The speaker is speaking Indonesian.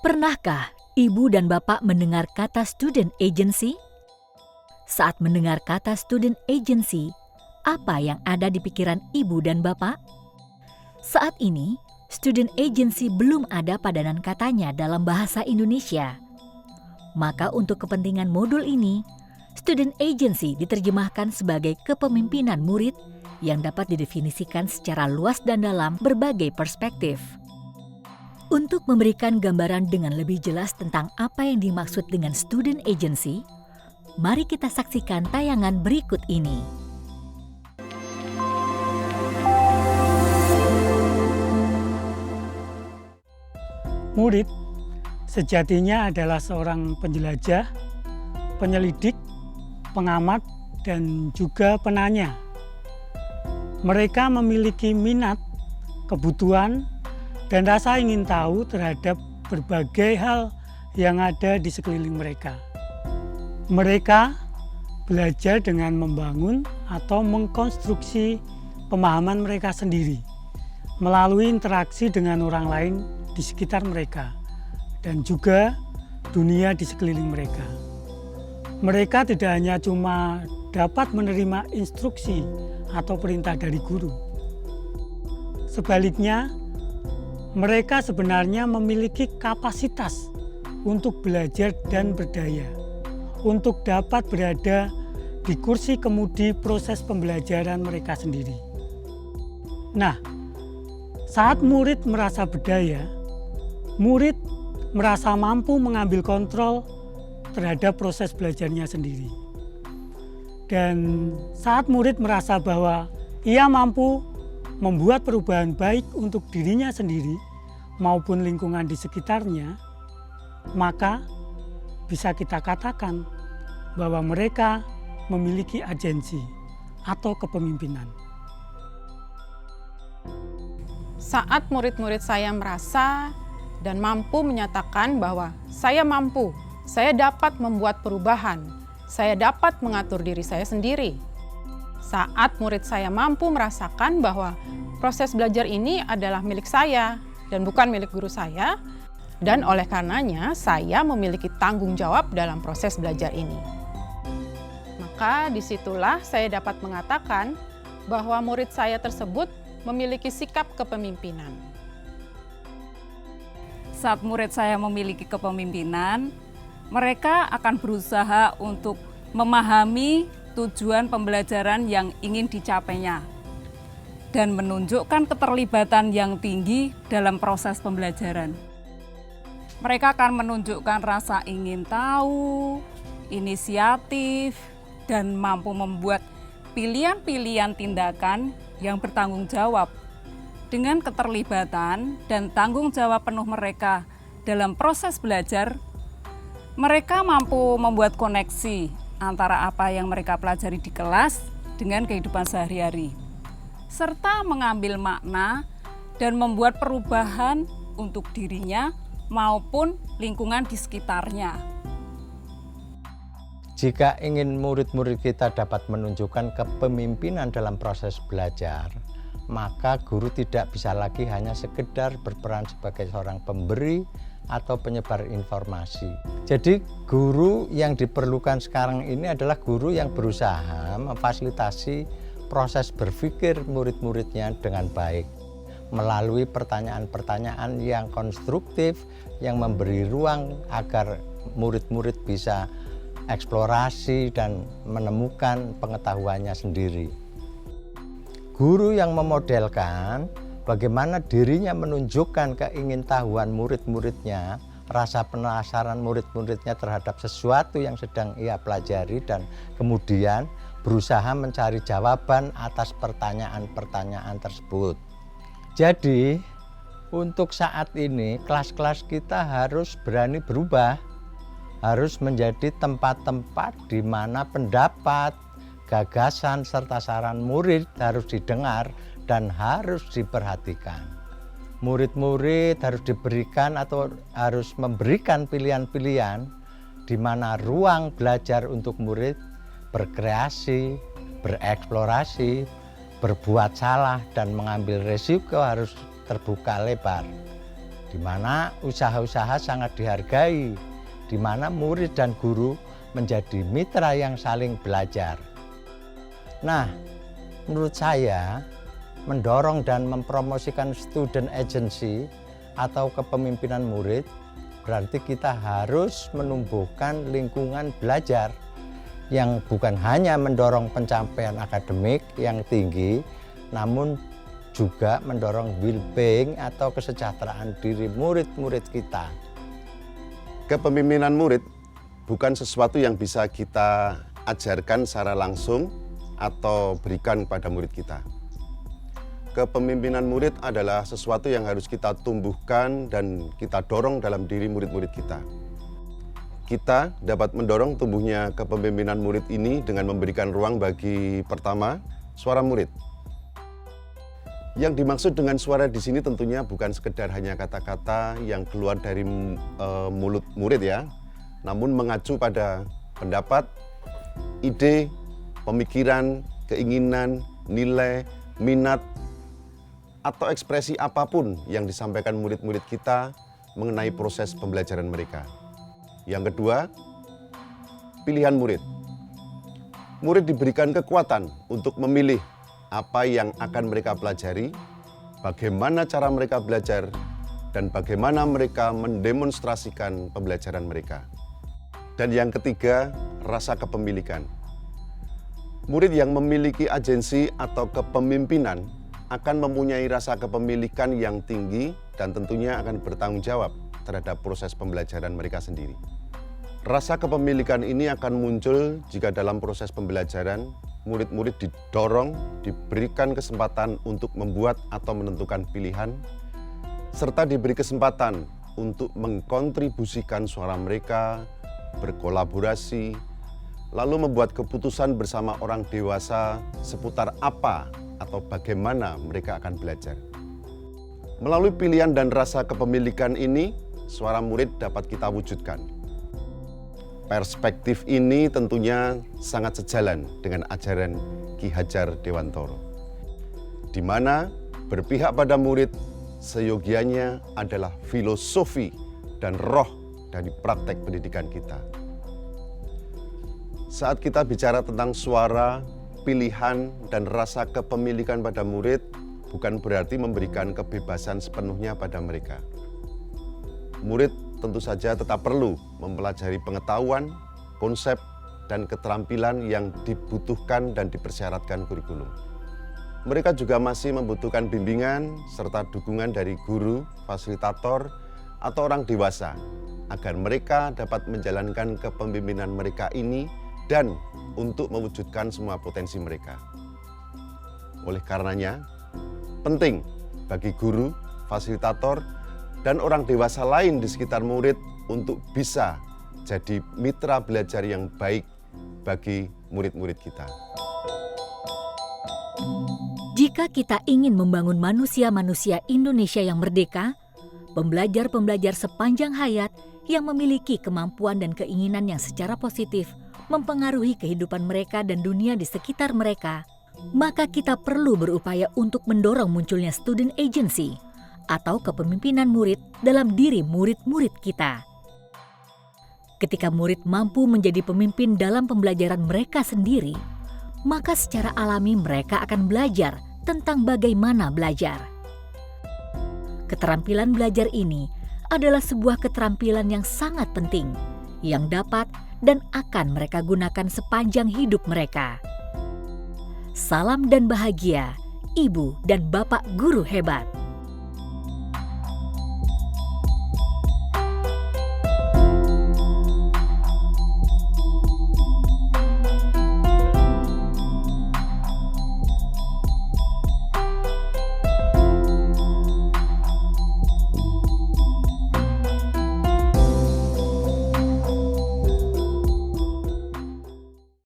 Pernahkah ibu dan bapak mendengar kata student agency? Saat mendengar kata student agency, apa yang ada di pikiran ibu dan bapak? Saat ini, student agency belum ada padanan katanya dalam bahasa Indonesia. Maka untuk kepentingan modul ini, student agency diterjemahkan sebagai kepemimpinan murid yang dapat didefinisikan secara luas dan dalam berbagai perspektif. Untuk memberikan gambaran dengan lebih jelas tentang apa yang dimaksud dengan student agency, mari kita saksikan tayangan berikut ini. Murid sejatinya adalah seorang penjelajah, penyelidik, pengamat, dan juga penanya. Mereka memiliki minat, kebutuhan, dan rasa ingin tahu terhadap berbagai hal yang ada di sekeliling mereka. Mereka belajar dengan membangun atau mengkonstruksi pemahaman mereka sendiri melalui interaksi dengan orang lain di sekitar mereka dan juga dunia di sekeliling mereka. Mereka tidak hanya cuma dapat menerima instruksi atau perintah dari guru. Sebaliknya, mereka sebenarnya memiliki kapasitas untuk belajar dan berdaya, untuk dapat berada di kursi kemudi proses pembelajaran mereka sendiri. Nah, saat murid merasa berdaya, murid merasa mampu mengambil kontrol terhadap proses belajarnya sendiri. Dan saat murid merasa bahwa ia mampu membuat perubahan baik untuk dirinya sendiri maupun lingkungan di sekitarnya, maka bisa kita katakan bahwa mereka memiliki agensi atau kepemimpinan. Saat murid-murid saya merasa dan mampu menyatakan bahwa saya mampu, saya dapat membuat perubahan, saya dapat mengatur diri saya sendiri. Saat murid saya mampu merasakan bahwa proses belajar ini adalah milik saya dan bukan milik guru saya, dan oleh karenanya saya memiliki tanggung jawab dalam proses belajar ini. Maka disitulah saya dapat mengatakan bahwa murid saya tersebut memiliki sikap kepemimpinan. Saat murid saya memiliki kepemimpinan, mereka akan berusaha untuk memahami tujuan pembelajaran yang ingin dicapainya dan menunjukkan keterlibatan yang tinggi dalam proses pembelajaran. Mereka akan menunjukkan rasa ingin tahu, inisiatif, dan mampu membuat pilihan-pilihan tindakan yang bertanggung jawab. Dengan keterlibatan dan tanggung jawab penuh mereka dalam proses belajar, mereka mampu membuat koneksi antara apa yang mereka pelajari di kelas dengan kehidupan sehari-hari, serta mengambil makna dan membuat perubahan untuk dirinya maupun lingkungan di sekitarnya. Jika ingin murid-murid kita dapat menunjukkan kepemimpinan dalam proses belajar, maka guru tidak bisa lagi hanya sekedar berperan sebagai seorang pemberi atau penyebar informasi. Jadi guru yang diperlukan sekarang ini adalah guru yang berusaha memfasilitasi proses berpikir murid-muridnya dengan baik melalui pertanyaan-pertanyaan yang konstruktif yang memberi ruang agar murid-murid bisa eksplorasi dan menemukan pengetahuannya sendiri. Guru yang memodelkan bagaimana dirinya menunjukkan keingintahuan murid-muridnya, rasa penasaran murid-muridnya terhadap sesuatu yang sedang ia pelajari dan kemudian berusaha mencari jawaban atas pertanyaan-pertanyaan tersebut. Jadi, untuk saat ini kelas-kelas kita harus berani berubah, harus menjadi tempat-tempat di mana pendapat, gagasan, serta saran murid harus didengar dan harus diperhatikan. Murid-murid harus diberikan atau harus memberikan pilihan-pilihan di mana ruang belajar untuk murid berkreasi, bereksplorasi, berbuat salah dan mengambil resiko harus terbuka lebar. di mana usaha-usaha sangat dihargai, di mana murid dan guru menjadi mitra yang saling belajar. Nah, menurut saya, mendorong dan mempromosikan student agency atau kepemimpinan murid berarti kita harus menumbuhkan lingkungan belajar yang bukan hanya mendorong pencapaian akademik yang tinggi, namun juga mendorong well-being atau kesejahteraan diri murid-murid kita. Kepemimpinan murid bukan sesuatu yang bisa kita ajarkan secara langsung atau berikan kepada murid kita. Kepemimpinan murid adalah sesuatu yang harus kita tumbuhkan dan kita dorong dalam diri murid-murid kita. Kita dapat mendorong tumbuhnya kepemimpinan murid ini dengan memberikan ruang bagi pertama, suara murid. Yang dimaksud dengan suara di sini tentunya bukan sekedar hanya kata-kata yang keluar dari mulut murid ya, namun mengacu pada pendapat, ide, pemikiran, keinginan, nilai, minat, atau ekspresi apapun yang disampaikan murid-murid kita mengenai proses pembelajaran mereka. Yang kedua, pilihan murid. Murid diberikan kekuatan untuk memilih apa yang akan mereka pelajari, bagaimana cara mereka belajar, dan bagaimana mereka mendemonstrasikan pembelajaran mereka. Dan yang ketiga, rasa kepemilikan. Murid yang memiliki agensi atau kepemimpinan akan mempunyai rasa kepemilikan yang tinggi dan tentunya akan bertanggung jawab terhadap proses pembelajaran mereka sendiri. Rasa kepemilikan ini akan muncul jika dalam proses pembelajaran murid-murid didorong, diberikan kesempatan untuk membuat atau menentukan pilihan, serta diberi kesempatan untuk mengkontribusikan suara mereka, berkolaborasi, lalu membuat keputusan bersama orang dewasa seputar apa atau bagaimana mereka akan belajar. Melalui pilihan dan rasa kepemilikan ini, suara murid dapat kita wujudkan. Perspektif ini tentunya sangat sejalan dengan ajaran Ki Hajar Dewantoro, di mana berpihak pada murid seyogianya adalah filosofi dan roh dari praktek pendidikan kita. Saat kita bicara tentang suara, pilihan, dan rasa kepemilikan pada murid, bukan berarti memberikan kebebasan sepenuhnya pada mereka. Murid tentu saja tetap perlu mempelajari pengetahuan, konsep, dan keterampilan yang dibutuhkan dan dipersyaratkan kurikulum. Mereka juga masih membutuhkan bimbingan serta dukungan dari guru, fasilitator, atau orang dewasa agar mereka dapat menjalankan kepemimpinan mereka ini dan untuk mewujudkan semua potensi mereka. Oleh karenanya, penting bagi guru, fasilitator, dan orang dewasa lain di sekitar murid untuk bisa jadi mitra belajar yang baik bagi murid-murid kita. Jika kita ingin membangun manusia-manusia Indonesia yang merdeka, pembelajar-pembelajar sepanjang hayat yang memiliki kemampuan dan keinginan yang secara positif mempengaruhi kehidupan mereka dan dunia di sekitar mereka, maka kita perlu berupaya untuk mendorong munculnya student agency atau kepemimpinan murid dalam diri murid-murid kita. Ketika murid mampu menjadi pemimpin dalam pembelajaran mereka sendiri, maka secara alami mereka akan belajar tentang bagaimana belajar. Keterampilan belajar ini adalah sebuah keterampilan yang sangat penting, yang dapat dan akan mereka gunakan sepanjang hidup mereka. Salam dan bahagia, Ibu dan Bapak guru hebat.